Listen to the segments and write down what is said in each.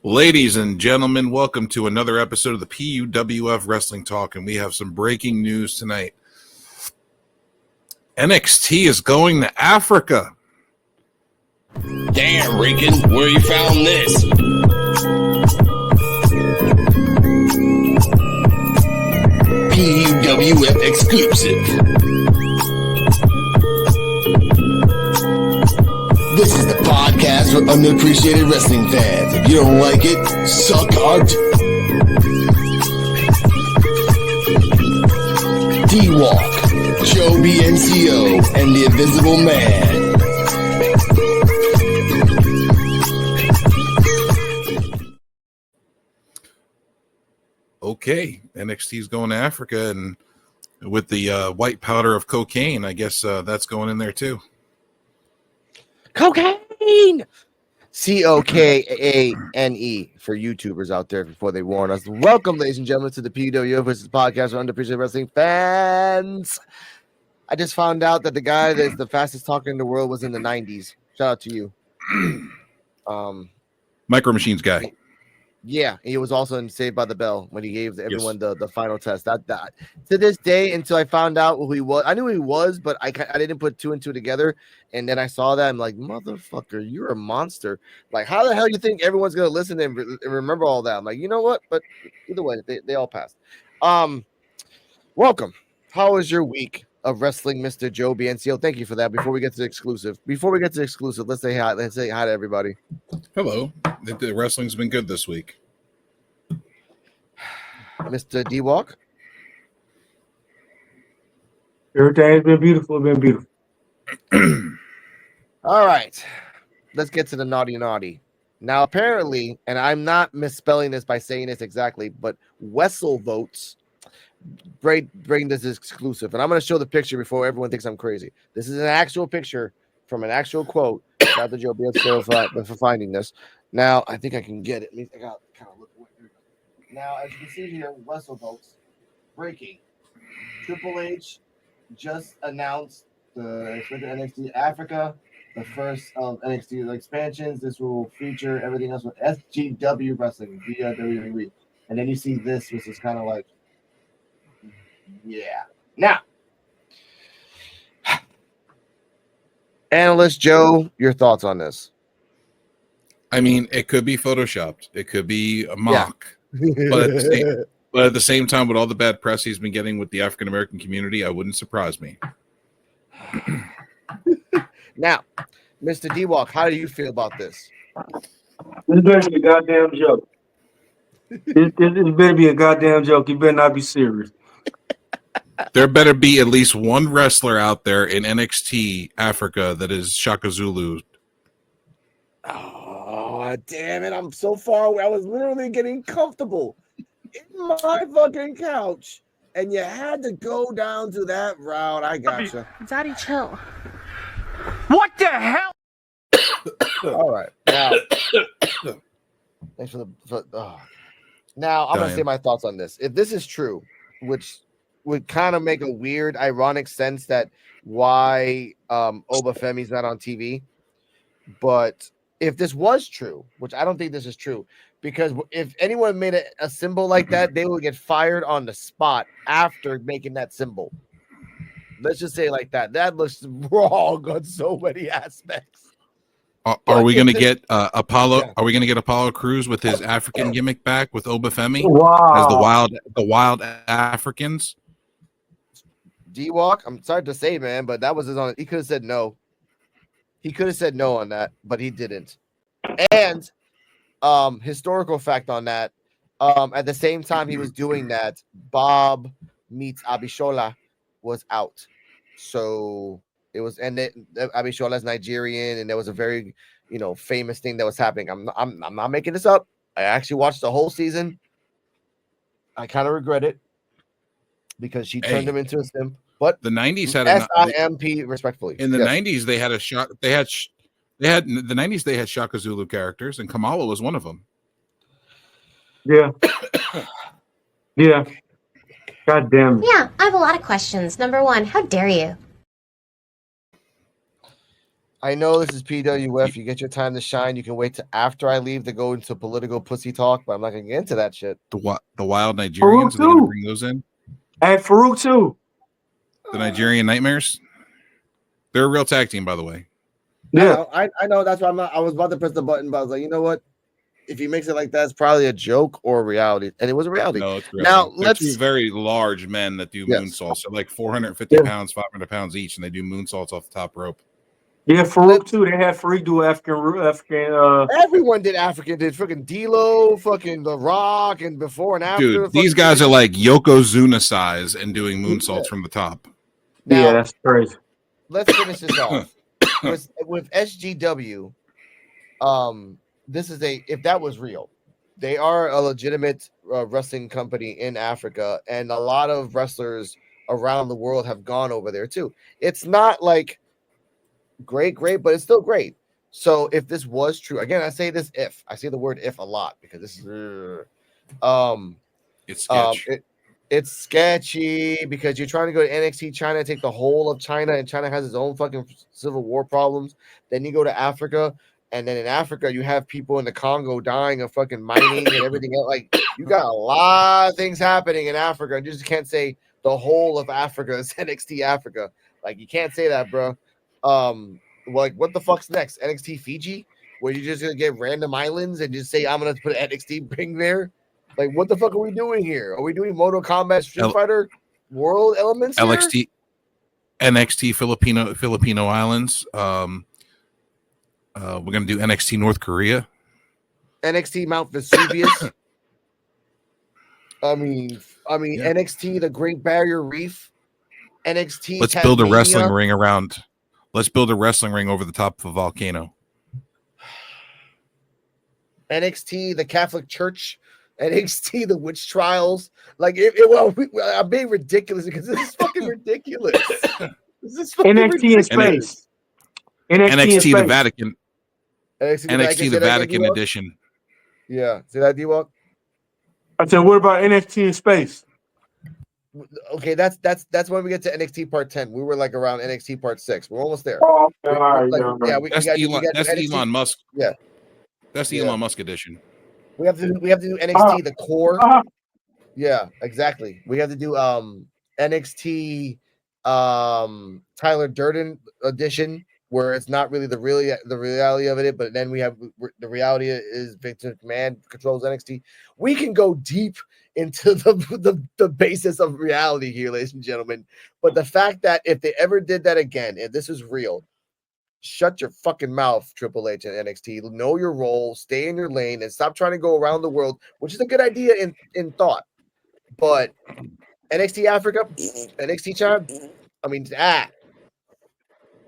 Ladies and gentlemen, welcome to another episode of the P.U.W.F Wrestling Talk, and we have some breaking news tonight. NXT is going to Africa. Damn, Rican, where you found this? P.U.W.F exclusive. This is the podcast for underappreciated wrestling fans. If you don't like it, suck our D-Walk, Joe BNCO, and the Invisible Man. Okay, NXT is going to Africa, and with the white powder of cocaine, I guess that's going in there too. Cocaine! C-O-K-A-N-E for YouTubers out there before they warn us. Welcome, ladies and gentlemen, to the P.U.W.F podcast for underappreciated wrestling fans. I just found out that the guy that's the fastest talker in the world was in the 90s. Shout out to you. Micro Machines guy. Yeah, he was also in Saved by the Bell when he gave everyone the final test. That to this day, until I found out who he was, I knew who he was, but I didn't put two and two together. And then I saw that, I'm like, motherfucker, you're a monster. Like, how the hell you think everyone's gonna listen and remember all that? I'm like, you know what? But either way, they all passed. Welcome. How was your week of wrestling, Mr. Joe BNCO? Thank you for that. Before we get to the exclusive, let's say hi. Let's say hi to everybody. Hello. The wrestling's been good this week. Mr. D-Walk. Everything's been beautiful. All right. Let's get to the naughty. Now, apparently, and I'm not misspelling this by saying this exactly, but Wessel votes bring this exclusive. And I'm going to show the picture before everyone thinks I'm crazy. This is an actual picture from an actual quote. Shout out to Joe BNCO for finding this. Now, I think I can get it. I got to kind of look away. Here we go. Now, as you can see here, Wessel votes breaking. Triple H just announced the NXT Africa, the first of NXT expansions. This will feature everything else with SGW wrestling via WWE. And then you see this, which is kind of like, yeah. Now, Analyst Joe, your thoughts on this? I mean, it could be photoshopped. It could be a mock. Yeah. But at the same time, with all the bad press he's been getting with the African American community, I wouldn't surprise me. Now, Mr. D-Walk, how do you feel about this? This better be a goddamn joke. This better be a goddamn joke. You better not be serious. There better be at least one wrestler out there in NXT Africa that is Shaka Zulu. Oh, damn it. I'm so far away. I was literally getting comfortable in my fucking couch, and you had to go down to that route. I gotcha. Daddy, chill. What the hell? All right. Now, thanks for the. Now, I'm going to say my thoughts on this. If this is true, which would kind of make a weird, ironic sense that why Obafemi's not on TV, but if this was true, which I don't think this is true, because if anyone made a symbol like that, they would get fired on the spot after making that symbol. Let's just say it like that. That looks wrong on so many aspects. Are we going to get Apollo? Yeah. Are we going to get Apollo Crews with his African gimmick back with Obafemi as the wild Africans? D-Walk, I'm sorry to say, man, but that was his own. He could have said no. He could have said no on that, but he didn't. And historical fact on that, at the same time he was doing that, Bob meets Abishola was out. So it was, and Abishola is Nigerian, and there was a very, famous thing that was happening. I'm not making this up. I actually watched the whole season. I kind of regret it because she turned him into a simp. But the 90s had SIMP respectfully. In the 90s, they had a shot. They had in the 90s they had Shaka Zulu characters, and Kamala was one of them. Yeah. Yeah. God damn it. Yeah, I have a lot of questions. Number one, how dare you? I know this is P.W.F. You get your time to shine. You can wait till after I leave to go into political pussy talk, but I'm not gonna get into that shit. The wild Nigerians, Farouk are they going to too. bring those in? And Farouk too. The Nigerian Nightmares? They're a real tag team, by the way. Yeah. I know. That's why I'm not. I was about to press the button, but I was like, you know what? If he makes it like that, it's probably a joke or a reality, and it was a reality. No, it's real. Now They're two very large men that do moonsaults. They're like 450 pounds, 500 pounds each, and they do moonsaults off the top rope. Yeah, Farouk too. They had Farouk do African. Everyone did African. Did fucking D-Lo, fucking The Rock, and before and after. Dude, these guys are like Yokozuna size and doing moonsaults from the top. Now, yeah, that's crazy. Let's finish this off with SGW. This is if that was real, they are a legitimate wrestling company in Africa, and a lot of wrestlers around the world have gone over there too. It's not like great, but it's still great. So if this was true, again, I say the word if a lot because this is it's sketchy. It's sketchy because you're trying to go to NXT China, take the whole of China, and China has its own fucking civil war problems. Then you go to Africa, and then in Africa you have people in the Congo dying of fucking mining and everything else. Like you got a lot of things happening in Africa, and you just can't say the whole of Africa is NXT Africa. Like you can't say that, bro. Like what the fuck's next? NXT Fiji, where you're just gonna get random islands and just say I'm gonna put an NXT ring there? Like what the fuck are we doing here? Are we doing Mortal Kombat Street Fighter World elements here? NXT Filipino Islands. We're gonna do NXT North Korea. NXT Mount Vesuvius. I mean NXT the Great Barrier Reef. NXT. Let's build a wrestling ring around. Let's build a wrestling ring over the top of a volcano. NXT, the Catholic Church, NXT, the witch trials. Like, I'm being ridiculous because this is fucking ridiculous. This is fucking NXT in space. NXT the Vatican. NXT the Vatican edition. Yeah. See that, D-Walk? I said, what about NXT in space? Okay, that's when we get to NXT Part 10. We were like around NXT Part 6. We're almost there. Oh, yeah, that's Elon Musk. Yeah, that's the Elon Musk edition. We have to do NXT the core. Yeah, exactly. We have to do NXT Tyler Durden edition, where it's not really the reality of it, but then we have the reality is Victor McMahon controls NXT. We can go deep into the basis of reality here, ladies and gentlemen. But the fact that if they ever did that again, if this is real, shut your fucking mouth, Triple H and NXT. Know your role, stay in your lane, and stop trying to go around the world, which is a good idea in thought. But NXT Africa, NXT China, I mean,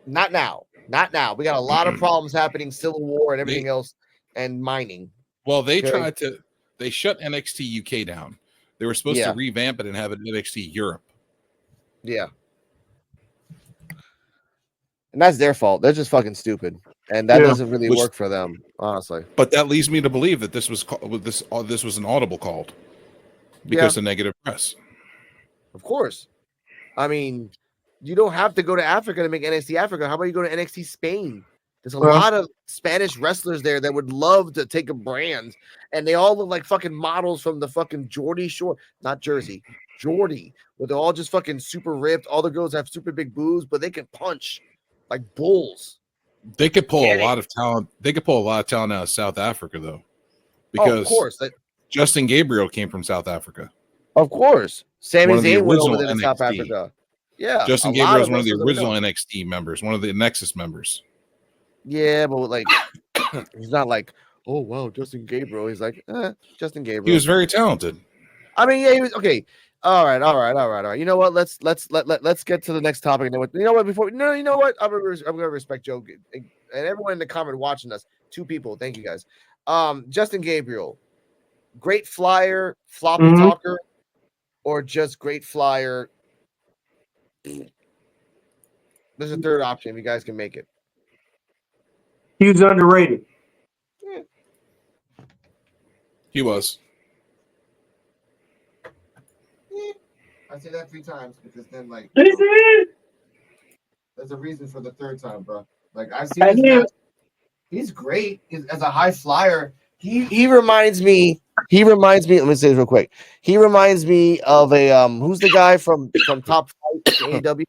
not now. Not now. We got a lot of problems happening, civil war and everything else, and mining. Well, they shut NXT UK down. They were supposed to revamp it and have it in NXT Europe. Yeah. And that's their fault. They're just fucking stupid. And that doesn't really work for them, honestly. But that leads me to believe that this was an audible called because of negative press. Of course. I mean, you don't have to go to Africa to make NXT Africa. How about you go to NXT Spain? There's a lot of Spanish wrestlers there that would love to take a brand, and they all look like fucking models from the fucking Geordie Shore, not Jersey, Geordie, where they're all just fucking super ripped. All the girls have super big boobs, but they can punch like bulls. They could pull a lot of talent. They could pull a lot of talent out of South Africa, though, because of course, Justin Gabriel came from South Africa. Of course, Sami Zayn went over there to South Africa. Yeah, Justin Gabriel is one of the original NXT members, one of the Nexus members. Yeah, but like, he's not like, oh wow, Justin Gabriel. He's like, Justin Gabriel. He was very talented. I mean, yeah, he was okay. All right. You know what? Let's get to the next topic. You know what? You know what? I'm gonna respect Joe and everyone in the comment watching us. 2 people. Thank you guys. Justin Gabriel, great flyer, floppy talker, or just great flyer. There's a third option if you guys can make it. He was underrated. Yeah. He was. I say that 3 times because then, like, there's a reason for the third time, bro. Like I've seen this guy. He's great as a high flyer. He reminds me. He reminds me. Let me say this real quick. He reminds me of a Who's the guy from Top Flight AEW?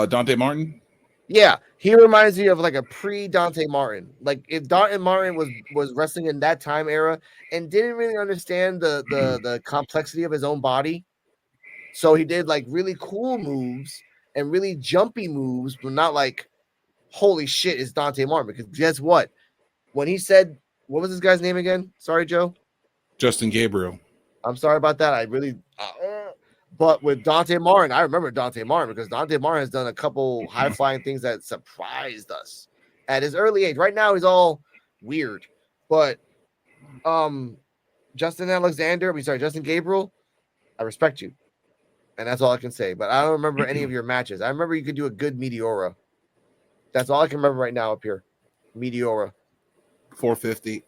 Dante Martin. Yeah, he reminds me of like a pre-Dante Martin. Like if Dante Martin was wrestling in that time era and didn't really understand the complexity of his own body, so he did like really cool moves and really jumpy moves, but not like holy shit is Dante Martin. Because guess what? When he said, what was this guy's name again? Sorry, Joe. Justin Gabriel. I'm sorry about that. I really. But with Dante Martin, I remember Dante Martin because Dante Martin has done a couple high flying things that surprised us at his early age. Right now, he's all weird. But Justin Gabriel, I respect you. And that's all I can say. But I don't remember any of your matches. I remember you could do a good Meteora. That's all I can remember right now up here. Meteora. 450.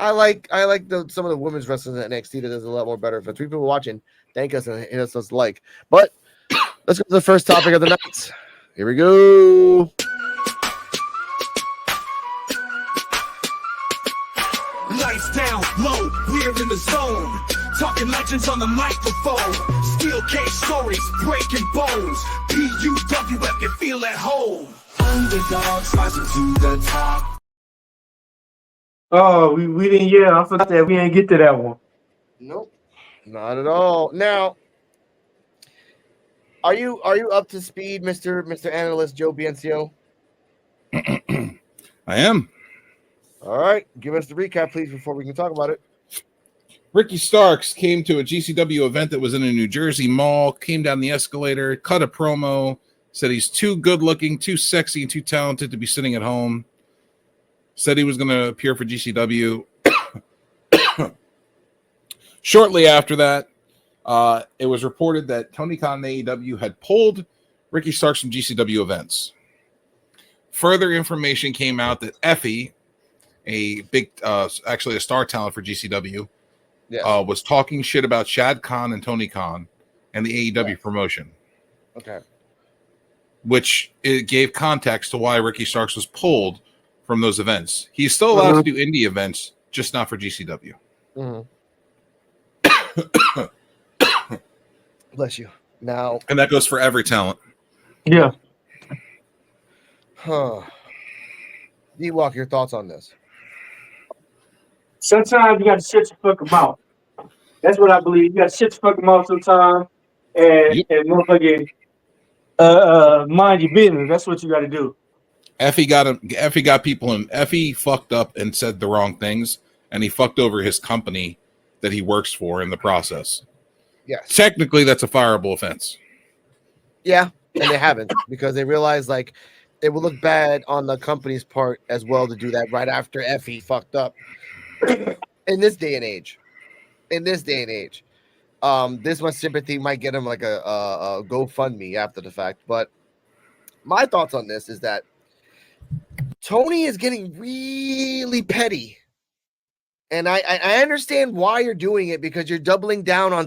I like some of the women's wrestlers at NXT that does a lot more better. For 3 people watching, thank us and hit us like. But let's go to the first topic of the night. Here we go. Lights down, low, we're in the zone. Talking legends on the microphone. Steel cage stories, breaking bones. P.U.W.F, you feel at home. Underdogs rising to the top. Oh, we didn't. Yeah, I forgot that we didn't get to that one. Nope, not at all. Now, are you up to speed, Mr. Analyst Joe Biencio? I am. All right, give us the recap, please, before we can talk about it. Ricky Starks came to a GCW event that was in a New Jersey mall, came down the escalator, cut a promo, said he's too good looking, too sexy, and too talented to be sitting at home. Said he was going to appear for GCW. Shortly after that, it was reported that Tony Khan and AEW had pulled Ricky Starks from GCW events. Further information came out that Effie, a big, actually a star talent for GCW, was talking shit about Shad Khan and Tony Khan and the AEW promotion. Okay. Which it gave context to why Ricky Starks was pulled from those events. He's still allowed to do indie events, just not for GCW. Bless you. Now, and that goes for every talent. Yeah. D-Walk, your thoughts on this? Sometimes you got to shut your fucking mouth. That's what I believe. You got to shut your fucking mouth sometimes and motherfucking mind your business. That's what you got to do. Effie got people in. Effie fucked up and said the wrong things, and he fucked over his company that he works for in the process. Yes. Technically, that's a fireable offense. Yeah, and they haven't because they realize like it would look bad on the company's part as well to do that right after Effie fucked up. In this day and age, this much sympathy might get him like a GoFundMe after the fact. But my thoughts on this is that Tony is getting really petty. And I understand why you're doing it because you're doubling down on things